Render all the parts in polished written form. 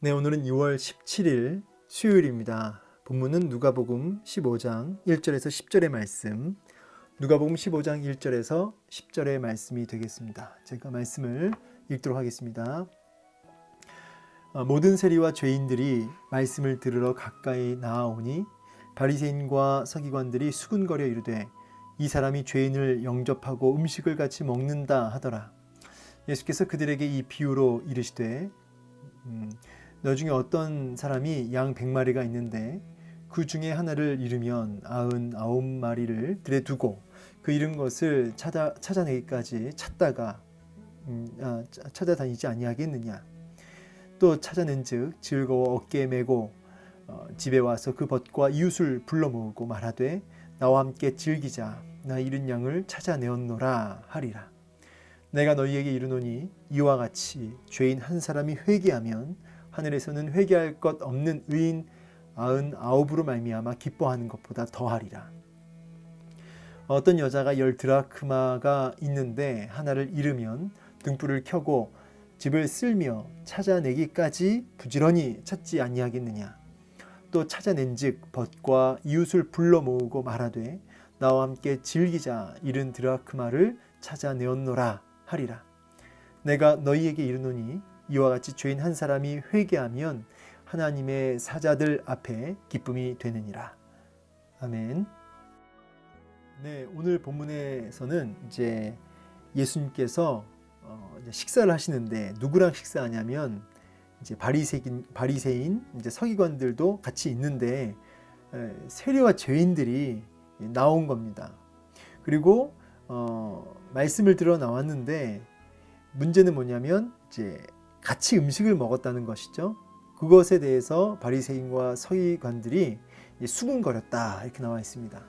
네, 오늘은 6월 17일 수요일입니다. 본문은 누가복음 15장 1절에서 10절의 말씀, 누가복음 15장 1절에서 10절의 말씀이 되겠습니다. 제가 말씀을 읽도록 하겠습니다. 모든 세리와 죄인들이 말씀을 들으러 가까이 나아오니 바리새인과 서기관들이 수군거려 이르되 이 사람이 죄인을 영접하고 음식을 같이 먹는다 하더라. 예수께서 그들에게 이 비유로 이르시되 너 중에 어떤 사람이 양 100마리가 있는데 그 중에 하나를 잃으면 99마리를 들에 두고 그 잃은 것을 찾아내기까지 찾다가 찾아다니지 아니하겠느냐. 또 찾아낸즉 즐거워 어깨에 메고 집에 와서 그 벗과 이웃을 불러 모으고 말하되 나와 함께 즐기자. 나 잃은 양을 찾아내었노라 하리라. 내가 너희에게 이르노니 이와 같이 죄인 한 사람이 회개하면 하늘에서는 회개할 것 없는 의인 99으로 말미암아 기뻐하는 것보다 더하리라. 어떤 여자가 10 드라크마가 있는데 하나를 잃으면 등불을 켜고 집을 쓸며 찾아내기까지 부지런히 찾지 아니하겠느냐. 또 찾아낸즉 벗과 이웃을 불러 모으고 말하되 나와 함께 즐기자. 잃은 드라크마를 찾아내었노라 하리라. 내가 너희에게 이르노니 이와 같이 죄인 한 사람이 회개하면 하나님의 사자들 앞에 기쁨이 되느니라. 아멘. 네, 오늘 본문에서는 이제 예수님께서 이제 식사를 하시는데 누구랑 식사하냐면 이제 바리새인 이제 서기관들도 같이 있는데 세리와 죄인들이 나온 겁니다. 그리고 말씀을 들어 나왔는데 문제는 뭐냐면 이제 같이 음식을 먹었다는 것이죠. 그것에 대해서 바리새인과 서기관들이 수군거렸다 이렇게 나와 있습니다.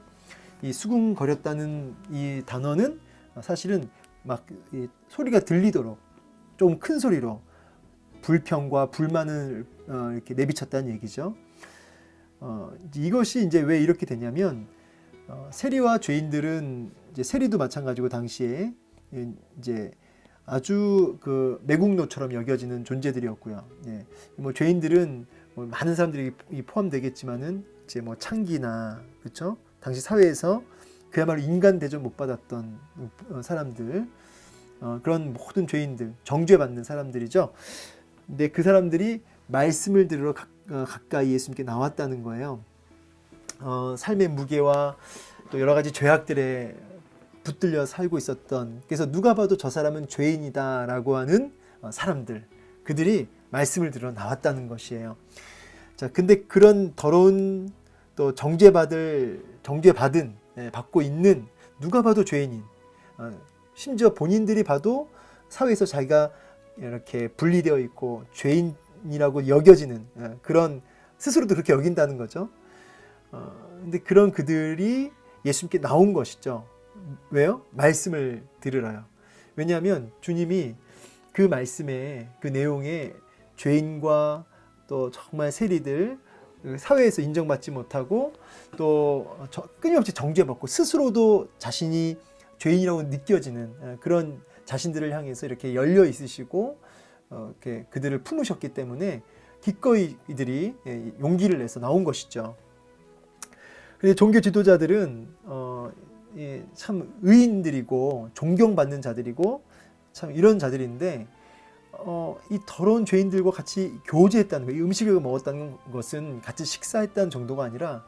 이 수군거렸다는 이 단어는 사실은 막 소리가 들리도록 좀 큰 소리로 불평과 불만을 이렇게 내비쳤다는 얘기죠. 이것이 이제 왜 이렇게 되냐면 세리와 죄인들은 이제 세리도 마찬가지고 당시에 이제 아주 그 매국노처럼 여겨지는 존재들이었고요. 예. 뭐 죄인들은 뭐 많은 사람들이 포함되겠지만은 이제 뭐 창기나 그렇죠? 당시 사회에서 그야말로 인간 대접 못 받았던 사람들, 그런 모든 죄인들, 정죄받는 사람들이죠. 근데 그 사람들이 말씀을 들으러 가까이 예수님께 나왔다는 거예요. 삶의 무게와 또 여러 가지 죄악들에 붙들려 살고 있었던, 그래서 누가 봐도 저 사람은 죄인이다라고 하는 사람들, 그들이 말씀을 들어 나왔다는 것이에요. 자, 근데 그런 더러운 또 받고 있는 누가 봐도 죄인인, 심지어 본인들이 봐도 사회에서 자기가 이렇게 분리되어 있고 죄인이라고 여겨지는 그런, 스스로도 그렇게 여긴다는 거죠. 근데 그런 그들이 예수님께 나온 것이죠. 왜요? 말씀을 들으러요. 왜냐하면 주님이 그 말씀에, 그 내용에 죄인과 또 정말 세리들, 사회에서 인정받지 못하고 또 끊임없이 정죄받고 스스로도 자신이 죄인이라고 느껴지는 그런 자신들을 향해서 이렇게 열려 있으시고 이렇게 그들을 품으셨기 때문에 기꺼이 이들이 용기를 내서 나온 것이죠. 근데 종교 지도자들은 참 의인들이고 존경받는 자들이고 참 이런 자들인데 이 더러운 죄인들과 같이 교제했다는 거예요. 음식을 먹었다는 것은 같이 식사했다는 정도가 아니라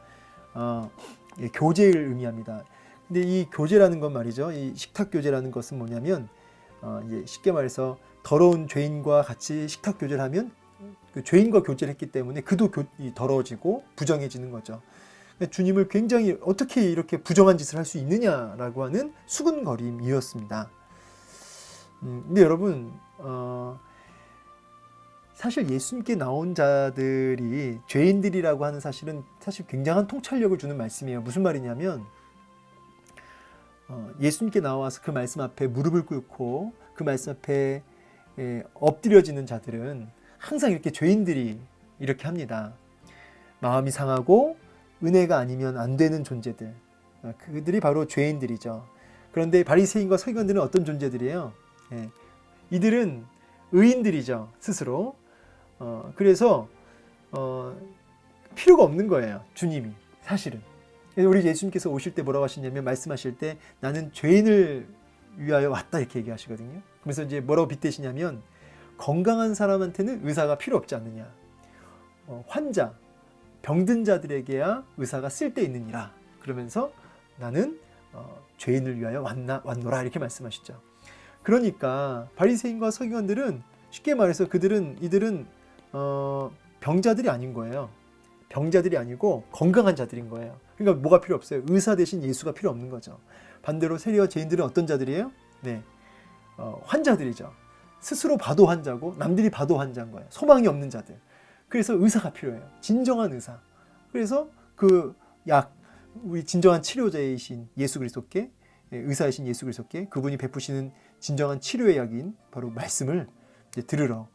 교제를 의미합니다. 근데 이 교제라는 건 말이죠. 이 식탁 교제라는 것은 뭐냐면 이제 쉽게 말해서 더러운 죄인과 같이 식탁 교제를 하면 그 죄인과 교제를 했기 때문에 그도 더러워지고 부정해지는 거죠. 주님을 굉장히 어떻게 이렇게 부정한 짓을 할 수 있느냐라고 하는 수군거림이었습니다. 근데 여러분, 사실 예수님께 나온 자들이 죄인들이라고 하는 사실은 사실 굉장한 통찰력을 주는 말씀이에요. 무슨 말이냐면 예수님께 나와서 그 말씀 앞에 무릎을 꿇고 그 말씀 앞에 엎드려지는 자들은 항상 이렇게 죄인들이 이렇게 합니다. 마음이 상하고 은혜가 아니면 안 되는 존재들, 그들이 바로 죄인들이죠. 그런데 바리새인과 서기관들은 어떤 존재들이에요? 이들은 의인들이죠. 스스로 그래서 필요가 없는 거예요. 주님이 사실은. 그래서 우리 예수님께서 오실 때 뭐라고 하시냐면 말씀하실 때 나는 죄인을 위하여 왔다 이렇게 얘기하시거든요. 그래서 이제 뭐라고 빗대시냐면 건강한 사람한테는 의사가 필요 없지 않느냐. 환자, 병든 자들에게야 의사가 쓸데있느니라. 그러면서 나는 죄인을 위하여 왔노라 이렇게 말씀하시죠. 그러니까 바리새인과 서기관들은 쉽게 말해서 이들은 병자들이 아닌 거예요. 병자들이 아니고 건강한 자들인 거예요. 그러니까 뭐가 필요 없어요. 의사 대신 예수가 필요 없는 거죠. 반대로 세리와 죄인들은 어떤 자들이에요? 네, 환자들이죠. 스스로 봐도 환자고 남들이 봐도 환자인 거예요. 소망이 없는 자들. 그래서 의사가 필요해요. 진정한 의사. 그래서 우리 진정한 치료자이신 예수 그리스도께, 의사이신 예수 그리스도께 그분이 베푸시는 진정한 치료의 약인 바로 말씀을 이제 들으러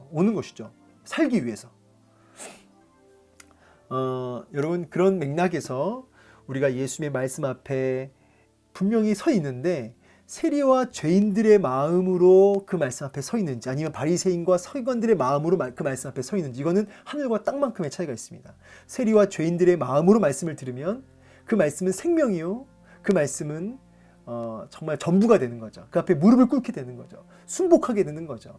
오는 것이죠. 살기 위해서. 여러분 그런 맥락에서 우리가 예수님의 말씀 앞에 분명히 서 있는데 세리와 죄인들의 마음으로 그 말씀 앞에 서 있는지 아니면 바리새인과 서기관들의 마음으로 그 말씀 앞에 서 있는지 이거는 하늘과 땅만큼의 차이가 있습니다. 세리와 죄인들의 마음으로 말씀을 들으면 그 말씀은 생명이요. 그 말씀은 정말 전부가 되는 거죠. 그 앞에 무릎을 꿇게 되는 거죠. 순복하게 되는 거죠.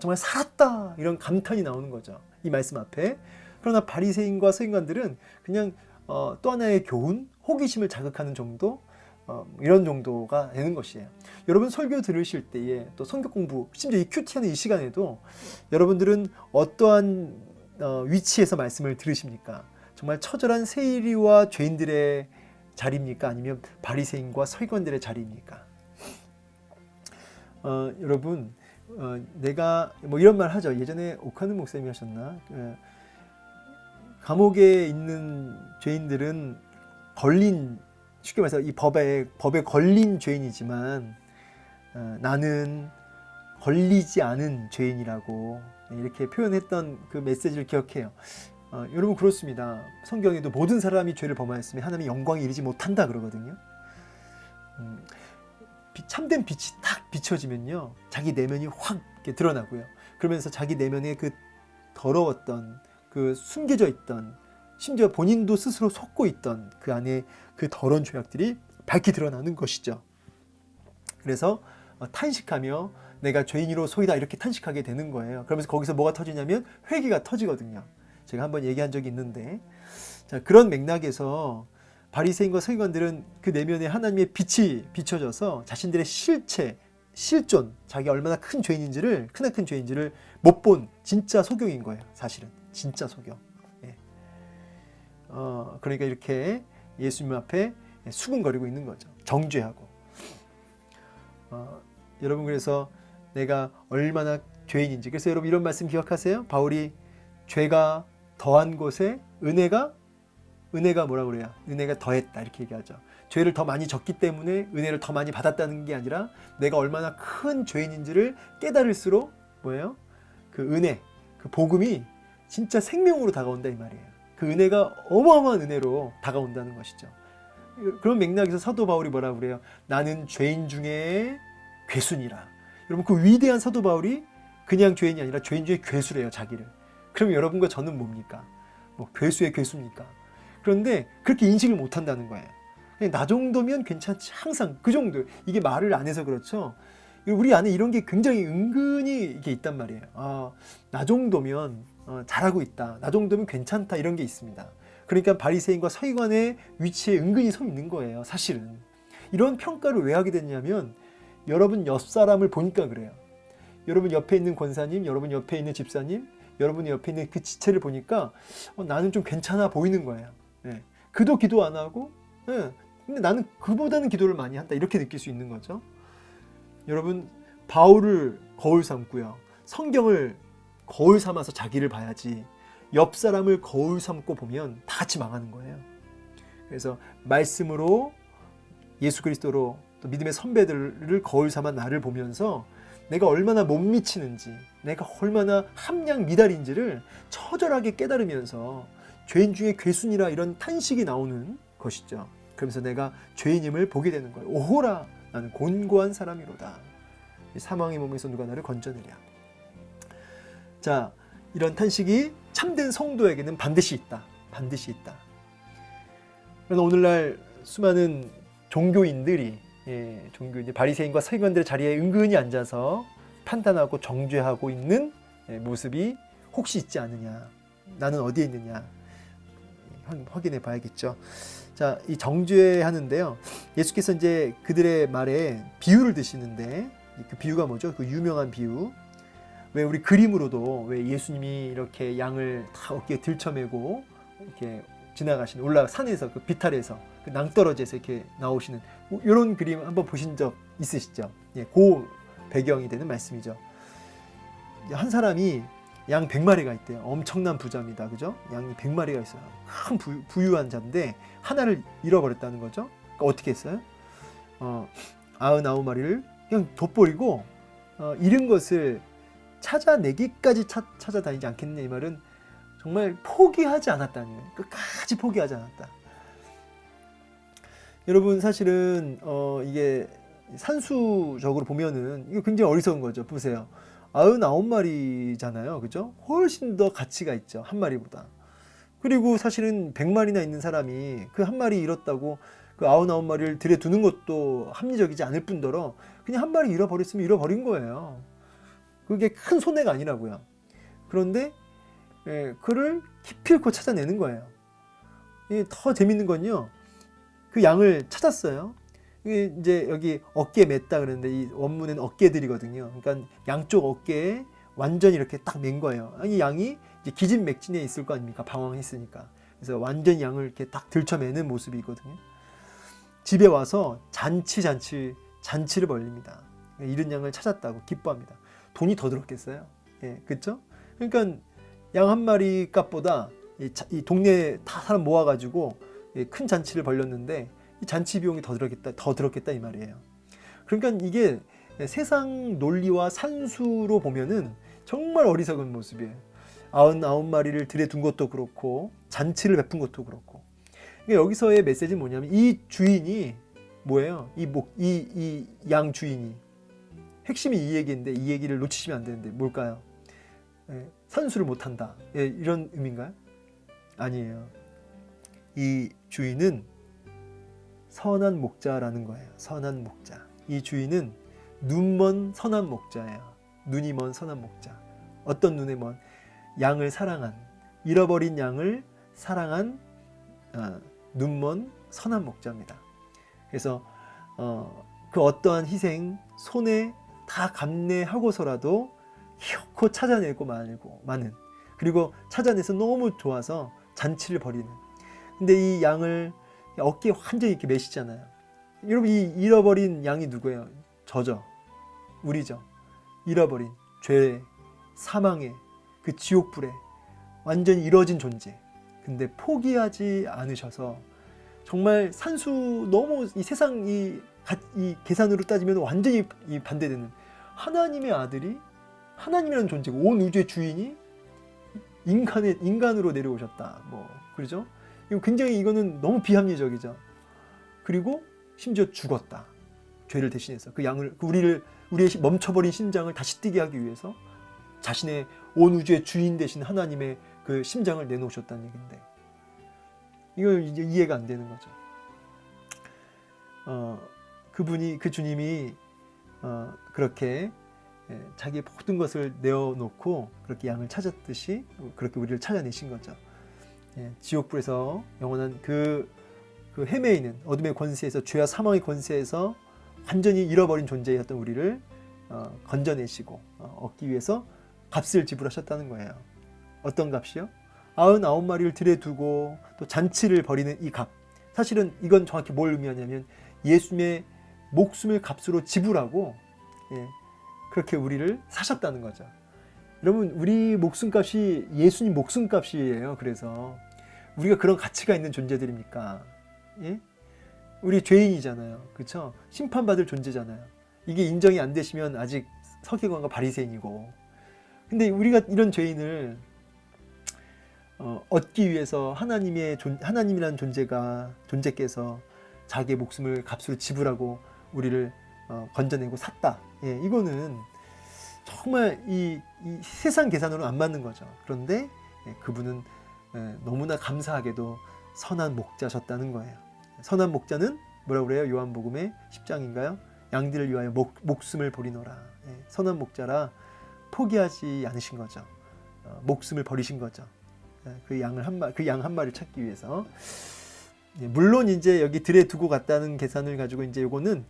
정말 살았다 이런 감탄이 나오는 거죠. 이 말씀 앞에. 그러나 바리새인과 서기관들은 그냥 또 하나의 교훈, 호기심을 자극하는 정도 이런 정도가 되는 것이에요. 여러분 설교 들으실 때에 또 성경 공부 심지어 이 큐티하는 이 시간에도 여러분들은 어떠한 위치에서 말씀을 들으십니까? 정말 처절한 세리와 죄인들의 자리입니까? 아니면 바리새인과 서기관들의 자리입니까? 여러분 내가 뭐 이런 말 하죠. 예전에 오카는 목사님이 하셨나? 감옥에 있는 죄인들은 쉽게 말해서 이 법에 걸린 죄인이지만 나는 걸리지 않은 죄인이라고 이렇게 표현했던 그 메시지를 기억해요. 여러분 그렇습니다. 성경에도 모든 사람이 죄를 범하였으면 하나님의 영광에 이르지 못한다 그러거든요. 참된 빛이 딱 비춰지면요 자기 내면이 확 이렇게 드러나고요. 그러면서 자기 내면에 그 더러웠던 그 숨겨져 있던 심지어 본인도 스스로 속고 있던 그 안에 그 더러운 죄악들이 밝히 드러나는 것이죠. 그래서 탄식하며 내가 죄인으로소이다 이렇게 탄식하게 되는 거예요. 그러면서 거기서 뭐가 터지냐면 회개가 터지거든요. 제가 한번 얘기한 적이 있는데 자, 그런 맥락에서 바리새인과 서기관들은 그 내면에 하나님의 빛이 비춰져서 자신들의 실존, 자기가 얼마나 큰 죄인인지를 크나큰 죄인지를 못 본 진짜 소경인 거예요. 사실은 진짜 소경. 예. 그러니까 이렇게 예수님 앞에 수군거리고 있는 거죠. 정죄하고. 여러분 그래서 내가 얼마나 죄인인지. 그래서 여러분 이런 말씀 기억하세요? 바울이 죄가 더한 곳에 은혜가 뭐라 그래요? 은혜가 더했다 이렇게 얘기하죠. 죄를 더 많이 졌기 때문에 은혜를 더 많이 받았다는 게 아니라 내가 얼마나 큰 죄인인지를 깨달을수록 뭐예요? 그 은혜, 그 복음이 진짜 생명으로 다가온다 이 말이에요. 그 은혜가 어마어마한 은혜로 다가온다는 것이죠. 그런 맥락에서 사도 바울이 뭐라 그래요? 나는 죄인 중에 괴순이라. 여러분 그 위대한 사도 바울이 그냥 죄인이 아니라 죄인 중에 괴수래요 자기를. 그럼 여러분과 저는 뭡니까? 뭐 괴수의 괴수입니까? 그런데 그렇게 인식을 못한다는 거예요. 그냥 나 정도면 괜찮지 항상 그 정도. 이게 말을 안 해서 그렇죠. 우리 안에 이런 게 굉장히 은근히 이게 있단 말이에요. 나 정도면 잘하고 있다. 나 정도면 괜찮다 이런 게 있습니다. 그러니까 바리새인과 서기관의 위치에 은근히 서 있는 거예요. 사실은. 이런 평가를 왜 하게 됐냐면 여러분 옆 사람을 보니까 그래요. 여러분 옆에 있는 권사님, 여러분 옆에 있는 집사님, 여러분 옆에 있는 그 지체를 보니까 나는 좀 괜찮아 보이는 거예요. 네. 그도 기도 안 하고 근데 나는 그보다는 기도를 많이 한다 이렇게 느낄 수 있는 거죠. 여러분 바울을 거울 삼고요. 성경을 거울 삼아서 자기를 봐야지 옆 사람을 거울 삼고 보면 다 같이 망하는 거예요. 그래서 말씀으로 예수 그리스도로 또 믿음의 선배들을 거울 삼아 나를 보면서 내가 얼마나 못 미치는지 내가 얼마나 함량 미달인지를 처절하게 깨달으면서 죄인 중에 괴순이라 이런 탄식이 나오는 것이죠. 그러면서 내가 죄인임을 보게 되는 거예요. 오호라 나는 곤고한 사람이로다. 사망의 몸에서 누가 나를 건져내랴. 자, 이런 탄식이 참된 성도에게는 반드시 있다. 반드시 있다. 그래서 오늘날 수많은 종교인들이 바리새인과 서기관들의 자리에 은근히 앉아서 판단하고 정죄하고 있는 모습이 혹시 있지 않느냐. 나는 어디에 있느냐. 확인해 봐야겠죠. 자, 이 정죄하는데요. 예수께서 이제 그들의 말에 비유를 드시는데 그 비유가 뭐죠? 그 유명한 비유. 왜 우리 그림으로도 왜 예수님이 이렇게 양을 다 어깨에 들쳐매고 이렇게 지나가시는 산에서 그 비탈에서 그 낭떠러지에서 이렇게 나오시는 이런 그림 한번 보신 적 있으시죠? 예, 그 배경이 되는 말씀이죠. 한 사람이 양 100마리가 있대요. 엄청난 부자입니다. 그죠? 양이 100마리가 있어요. 큰 부유한 자인데 하나를 잃어버렸다는 거죠. 그러니까 어떻게 했어요? 99마리를 그냥 돋버리고 잃은 것을 찾아내기까지 찾아다니지 않겠느냐. 이 말은 정말 포기하지 않았다는 거예요. 끝까지 포기하지 않았다. 여러분 사실은 이게 산수적으로 보면은 이거 굉장히 어리석은 거죠. 보세요. 99마리잖아요. 그죠? 훨씬 더 가치가 있죠. 한 마리보다. 그리고 사실은 100마리나 있는 사람이 그 한 마리 잃었다고 그 99마리를 들여두는 것도 합리적이지 않을 뿐더러 그냥 한 마리 잃어버렸으면 잃어버린 거예요. 그게 큰 손해가 아니라고요. 그런데 그를 기필코 찾아내는 거예요. 더 재밌는 건요. 그 양을 찾았어요. 이게 이제 여기 어깨에 맸다 그러는데 이 원문은 어깨들이거든요. 그러니까 양쪽 어깨에 완전히 이렇게 딱 맨 거예요. 이 양이 이제 기진맥진에 있을 거 아닙니까? 방황했으니까. 그래서 완전히 양을 이렇게 딱 들쳐매는 모습이거든요. 집에 와서 잔치를 벌립니다. 잃은 양을 찾았다고 기뻐합니다. 돈이 더 들었겠어요? 예, 그렇죠? 그러니까 양 한 마리 값보다 이 동네 다 사람 모아가지고 큰 잔치를 벌렸는데 이 잔치 비용이 더 들었겠다 이 말이에요. 그러니까 이게 세상 논리와 산수로 보면은 정말 어리석은 모습이에요. 99마리를 들여둔 것도 그렇고 잔치를 베푼 것도 그렇고. 그러니까 여기서의 메시지는 뭐냐면 이 주인이 뭐예요? 이 양 주인이 핵심이 이 얘기인데 이 얘기를 놓치시면 안 되는데 뭘까요? 산수를 못한다. 이런 의미인가요? 아니에요. 이 주인은 선한 목자라는 거예요. 선한 목자. 이 주인은 눈먼 선한 목자예요. 눈이 먼 선한 목자. 어떤 눈에 먼? 양을 사랑한, 잃어버린 양을 사랑한 눈먼 선한 목자입니다. 그래서 그 어떠한 희생, 손해 다 감내하고서라도 희고 찾아내고 마는, 그리고 찾아내서 너무 좋아서 잔치를 벌이는. 근데 이 양을 어깨에 완전히 이렇게 메시잖아요. 여러분 이 잃어버린 양이 누구예요? 저죠. 우리죠. 잃어버린 죄, 사망의 그 지옥불에 완전히 이뤄진 존재. 근데 포기하지 않으셔서 정말 산수 너무 이 세상 이 계산으로 따지면 완전히 반대되는 하나님의 아들이 하나님이라는 존재고 온 우주의 주인이 인간으로 내려오셨다. 뭐 그러죠? 굉장히 이거는 너무 비합리적이죠. 그리고 심지어 죽었다. 죄를 대신해서 그 양을 우리의 멈춰버린 심장을 다시 뛰게 하기 위해서 자신의 온 우주의 주인 되신 하나님의 그 심장을 내놓으셨다는 얘기인데 이거 이제 이해가 안 되는 거죠. 그 주님이 그렇게 자기의 모든 것을 내어놓고 그렇게 양을 찾았듯이 그렇게 우리를 찾아내신 거죠. 지옥불에서 영원한 그 헤매이는 어둠의 권세에서 죄와 사망의 권세에서 완전히 잃어버린 존재였던 우리를 건져내시고 얻기 위해서 값을 지불하셨다는 거예요. 어떤 값이요? 99마리를 들여두고 또 잔치를 벌이는 이 값. 사실은 이건 정확히 뭘 의미하냐면 예수님의 목숨을 값으로 지불하고 그렇게 우리를 사셨다는 거죠. 여러분 우리 목숨값이 예수님 목숨값이에요. 그래서 우리가 그런 가치가 있는 존재들입니까? 예? 우리 죄인이잖아요. 그렇죠? 심판받을 존재잖아요. 이게 인정이 안 되시면 아직 서기관과 바리새인이고. 근데 우리가 이런 죄인을 얻기 위해서 하나님이라는 존재께서 자기의 목숨을 값으로 지불하고 우리를 건져내고 샀다. 이거는 정말 이 세상 계산으로는 안 맞는 거죠. 그런데 그분은 너무나 감사하게도 선한 목자셨다는 거예요. 선한 목자는 뭐라고 그래요? 요한복음의 10장인가요? 양들을 위하여 목숨을 버리노라. 선한 목자라 포기하지 않으신 거죠. 목숨을 버리신 거죠. 그 양 한 마리를 찾기 위해서. 물론 이제 여기 들에 두고 갔다는 계산을 가지고 이제 요거는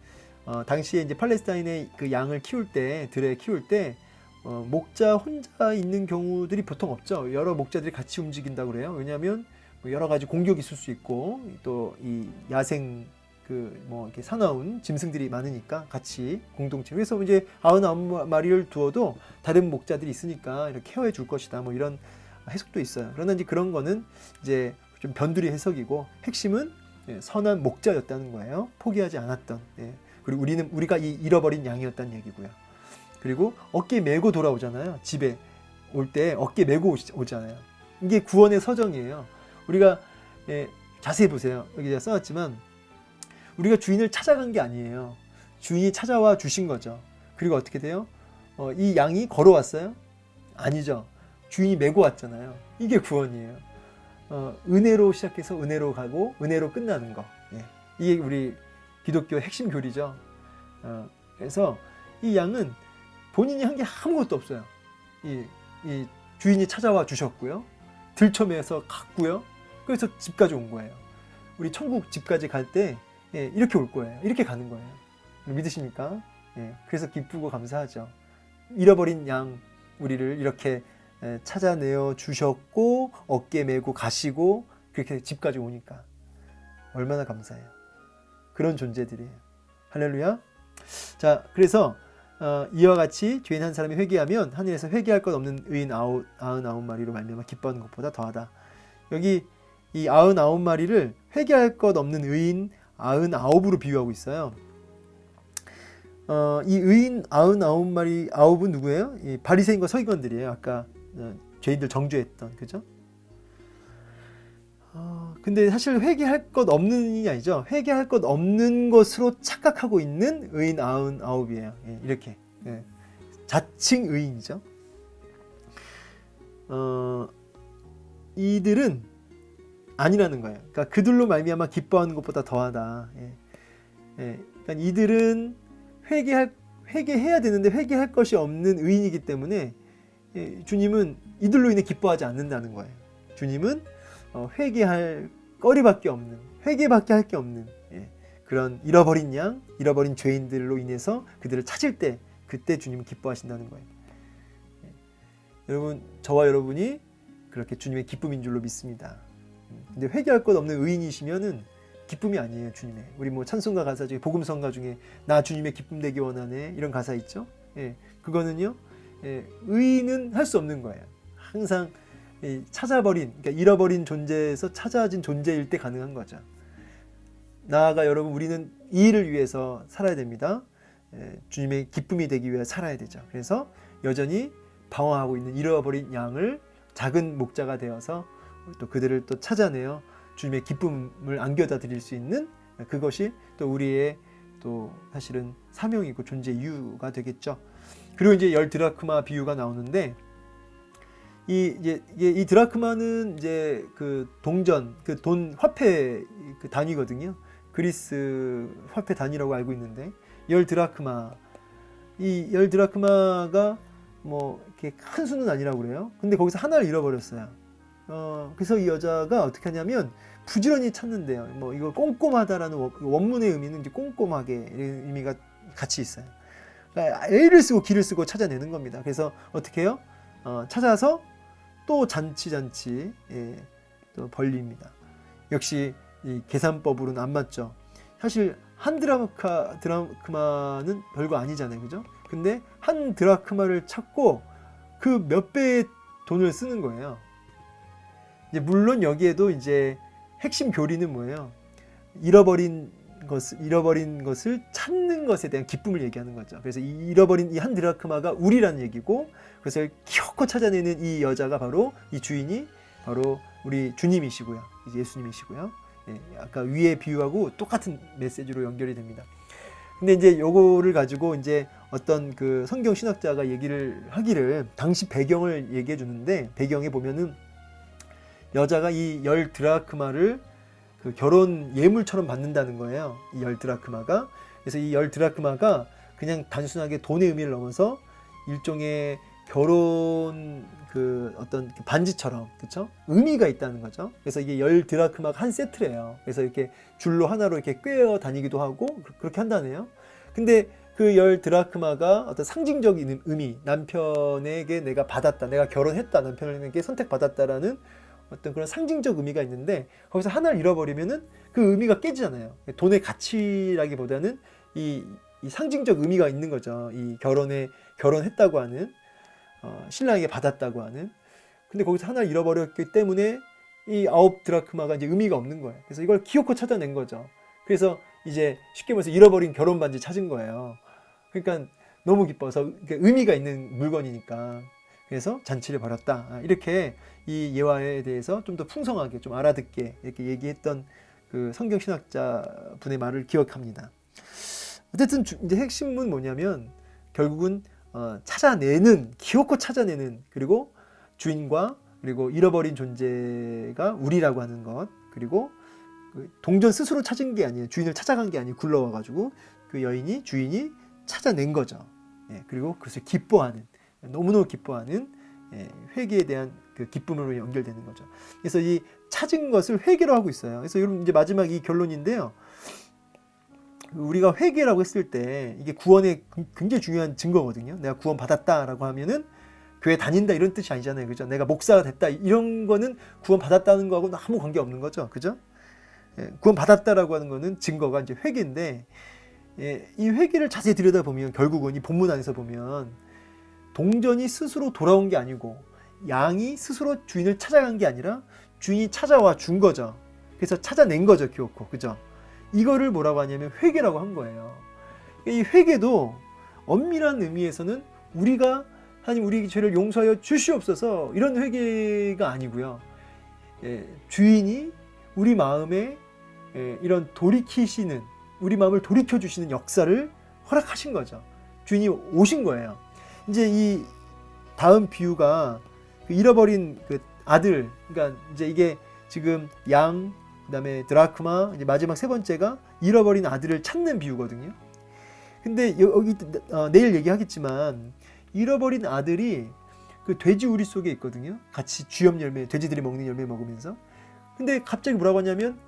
당시에 이제 팔레스타인의 그 양을 키울 때, 들에 키울 때 목자 혼자 있는 경우들이 보통 없죠. 여러 목자들이 같이 움직인다고 그래요. 왜냐하면 여러 가지 공격이 있을 수 있고 또 이 야생 이렇게 사나운 짐승들이 많으니까 같이 공동체. 그래서 이제 99마리를 두어도 다른 목자들이 있으니까 이렇게 케어해 줄 것이다. 뭐 이런 해석도 있어요. 그러나 이제 그런 거는 이제 좀 변두리 해석이고 핵심은 선한 목자였다는 거예요. 포기하지 않았던. 그리고 우리가 이 잃어버린 양이었다는 얘기고요. 그리고 어깨 메고 돌아오잖아요. 집에 올 때 어깨 메고 오잖아요. 이게 구원의 서정이에요. 우리가 자세히 보세요. 여기 제가 써놨지만 우리가 주인을 찾아간 게 아니에요. 주인이 찾아와 주신 거죠. 그리고 어떻게 돼요? 이 양이 걸어왔어요? 아니죠. 주인이 메고 왔잖아요. 이게 구원이에요. 은혜로 시작해서 은혜로 가고 은혜로 끝나는 거. 이게 우리 기독교 핵심 교리죠. 그래서 이 양은 본인이 한 게 아무것도 없어요. 이 주인이 찾아와 주셨고요. 들쳐매서 갔고요. 그래서 집까지 온 거예요. 우리 천국 집까지 갈 때 이렇게 올 거예요. 이렇게 가는 거예요. 믿으십니까? 그래서 기쁘고 감사하죠. 잃어버린 양 우리를 이렇게 찾아내어 주셨고 어깨 메고 가시고 그렇게 집까지 오니까 얼마나 감사해요. 그런 존재들이에요. 할렐루야. 자, 그래서 이와 같이 죄인 한 사람이 회개하면 하늘에서 회개할 것 없는 의인 99마리로 말미암아 기뻐하는 것보다 더하다. 여기 이 99마리를 회개할 것 없는 의인 99으로 비유하고 있어요. 이 의인 99마리 9은 누구예요? 이 바리새인과 서기관들이에요. 아까 죄인들 정죄했던, 그죠? 근데 사실 회개할 것 없는 이 아니죠. 회개할 것 없는 것으로 착각하고 있는 의인 99이에요. 이렇게 자칭 의인이죠. 이들은 아니라는 거예요. 그러니까 그들로 말미암아 기뻐하는 것보다 더하다. 그러니까 이들은 회개해야 되는데 회개할 것이 없는 의인이기 때문에 주님은 이들로 인해 기뻐하지 않는다는 거예요. 주님은 회개할 거리밖에 없는, 회개밖에 할 게 없는 그런 잃어버린 양, 잃어버린 죄인들로 인해서 그들을 찾을 때 그때 주님은 기뻐하신다는 거예요. 여러분, 저와 여러분이 그렇게 주님의 기쁨인 줄로 믿습니다. 근데 회개할 것 없는 의인이시면은 기쁨이 아니에요, 주님의. 우리 뭐 찬송가 가사 중에 복음성가 중에 나 주님의 기쁨 되기 원하네 이런 가사 있죠. 그거는요, 의인은 할 수 없는 거예요. 항상 찾아버린, 그러니까 잃어버린 존재에서 찾아진 존재일 때 가능한 거죠. 나아가 여러분, 우리는 이 일을 위해서 살아야 됩니다. 주님의 기쁨이 되기 위해 살아야 되죠. 그래서 여전히 방황하고 있는 잃어버린 양을 작은 목자가 되어서 또 그들을 또 찾아내어 주님의 기쁨을 안겨다 드릴 수 있는 그것이 또 우리의 또 사실은 사명이고 존재 이유가 되겠죠. 그리고 이제 10드라크마 비유가 나오는데 이 드라크마는 이제 그 동전, 그 돈 화폐 그 단위거든요. 그리스 화폐 단위라고 알고 있는데 10드라크마, 이 10드라크마가 뭐 이렇게 큰 수는 아니라고 그래요. 근데 거기서 하나를 잃어버렸어요. 그래서 이 여자가 어떻게 하냐면 부지런히 찾는데요. 뭐 이거 꼼꼼하다라는 원문의 의미는 이제 꼼꼼하게 이런 의미가 같이 있어요. 그러니까 애를 쓰고 기를 쓰고 찾아내는 겁니다. 그래서 어떻게 해요? 찾아서 또 잔치 또 벌립니다. 역시 이 계산법으로는 안 맞죠. 사실 한 드라크마는 별거 아니잖아요, 그죠? 근데 한 드라크마를 찾고 그 몇 배의 돈을 쓰는 거예요. 이제 물론 여기에도 이제 핵심 교리는 뭐예요? 잃어버린 것을 찾는 것에 대한 기쁨을 얘기하는 거죠. 그래서 이 잃어버린 이 한 드라크마가 우리라는 얘기고, 그것을 기어코 찾아내는 이 여자가 바로, 이 주인이 바로 우리 주님이시고요, 이제 예수님이시고요. 아까 위에 비유하고 똑같은 메시지로 연결이 됩니다. 근데 이제 요거를 가지고 이제 어떤 그 성경 신학자가 얘기를 하기를 당시 배경을 얘기해 주는데, 배경에 보면은 여자가 이 10드라크마를 그 결혼 예물처럼 받는다는 거예요. 이 10드라크마가. 그래서 이 10드라크마가 그냥 단순하게 돈의 의미를 넘어서 일종의 결혼 그 어떤 반지처럼, 그쵸? 의미가 있다는 거죠. 그래서 이게 10드라크마가 한 세트래요. 그래서 이렇게 줄로 하나로 이렇게 꿰어 다니기도 하고 그렇게 한다네요. 근데 그 10드라크마가 어떤 상징적인 의미, 남편에게 내가 받았다, 내가 결혼했다, 남편에게 선택받았다라는 어떤 그런 상징적 의미가 있는데, 거기서 하나를 잃어버리면은 그 의미가 깨지잖아요. 돈의 가치라기보다는 이 상징적 의미가 있는 거죠. 이 결혼했다고 하는, 신랑에게 받았다고 하는. 근데 거기서 하나를 잃어버렸기 때문에 이 9드라크마가 이제 의미가 없는 거예요. 그래서 이걸 기어코 찾아낸 거죠. 그래서 이제 쉽게 말해서 잃어버린 결혼 반지 찾은 거예요. 그러니까 너무 기뻐서, 의미가 있는 물건이니까. 그래서 잔치를 벌였다. 이렇게 이 예화에 대해서 좀 더 풍성하게 좀 알아듣게 이렇게 얘기했던 그 성경 신학자 분의 말을 기억합니다. 어쨌든 이제 핵심은 뭐냐면 결국은 기어코 찾아내는, 그리고 주인과 그리고 잃어버린 존재가 우리라고 하는 것, 그리고 그 동전 스스로 찾은 게 아니에요. 주인을 찾아간 게 아니에요. 굴러와가지고 그 주인이 찾아낸 거죠. 예, 그리고 그것을 기뻐하는, 너무너무 기뻐하는, 회개에 대한 그 기쁨으로 연결되는 거죠. 그래서 이 찾은 것을 회개로 하고 있어요. 그래서 여러분 이제 마지막 이 결론인데요. 우리가 회개라고 했을 때 이게 구원의 굉장히 중요한 증거거든요. 내가 구원 받았다라고 하면은 교회 다닌다 이런 뜻이 아니잖아요. 그죠? 내가 목사가 됐다 이런 거는 구원 받았다는 거하고는 아무 관계 없는 거죠. 그죠? 구원 받았다라고 하는 거는 증거가 이제 회개인데, 이 회개를 자세히 들여다보면 결국은 이 본문 안에서 보면 동전이 스스로 돌아온 게 아니고 양이 스스로 주인을 찾아간 게 아니라 주인이 찾아와 준 거죠. 그래서 찾아낸 거죠, 기어코. 그죠? 이거를 뭐라고 하냐면 회개라고 한 거예요. 이 회개도 엄밀한 의미에서는 우리가 하나님 우리 죄를 용서하여 주시옵소서 이런 회개가 아니고요. 주인이 우리 마음에 이런 돌이키시는, 우리 마음을 돌이켜 주시는 역사를 허락하신 거죠. 주인이 오신 거예요. 이제 이 다음 비유가 그 잃어버린 그 아들, 그러니까 이제 이게 지금 양, 그다음에 드라크마, 이제 마지막 세 번째가 잃어버린 아들을 찾는 비유거든요. 근데 여기 내일 얘기하겠지만 잃어버린 아들이 그 돼지 우리 속에 있거든요. 같이 쥐염 열매, 돼지들이 먹는 열매 먹으면서. 근데 갑자기 뭐라고 하냐면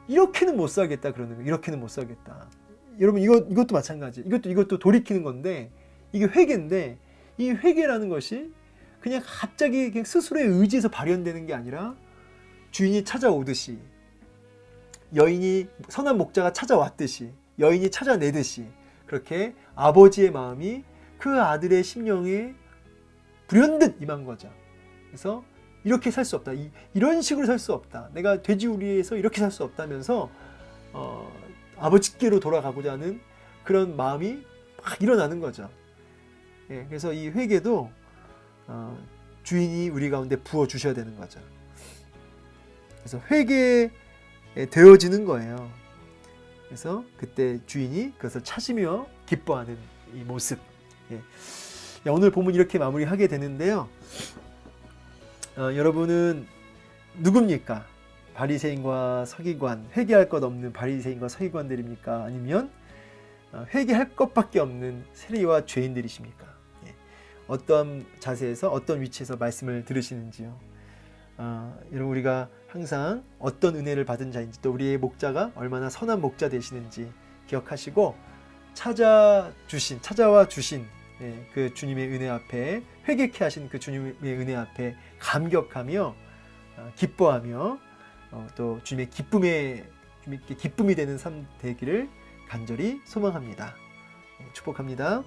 이렇게는 못 살겠다 그러는 거예요. 이렇게는 못 살겠다. 여러분 이것도 마찬가지. 이것도 돌이키는 건데 이게 회개인데, 이 회개라는 것이 그냥 갑자기 그냥 스스로의 의지에서 발현되는 게 아니라 주인이 찾아오듯이, 여인이 선한 목자가 찾아왔듯이, 여인이 찾아내듯이 그렇게 아버지의 마음이 그 아들의 심령에 불현듯 임한 거죠. 그래서 이렇게 살 수 없다. 이런 식으로 살 수 없다. 내가 돼지우리에서 이렇게 살 수 없다면서 아버지께로 돌아가고자 하는 그런 마음이 막 일어나는 거죠. 그래서 이 회개도 주인이 우리 가운데 부어주셔야 되는 거죠. 그래서 회개 되어지는 거예요. 그래서 그때 주인이 그것을 찾으며 기뻐하는 이 모습. 오늘 본문 이렇게 마무리하게 되는데요. 여러분은 누굽니까? 바리새인과 서기관, 회개할 것 없는 바리새인과 서기관들입니까? 아니면 회개할 것밖에 없는 세리와 죄인들이십니까? 어떤 자세에서 어떤 위치에서 말씀을 들으시는지요? 여러분 우리가 항상 어떤 은혜를 받은 자인지, 또 우리의 목자가 얼마나 선한 목자 되시는지 기억하시고 찾아와 주신 그 주님의 은혜 앞에, 회개케 하신 그 주님의 은혜 앞에 감격하며 기뻐하며 또 주님의 기쁨이 되는 삶 되기를 간절히 소망합니다. 축복합니다.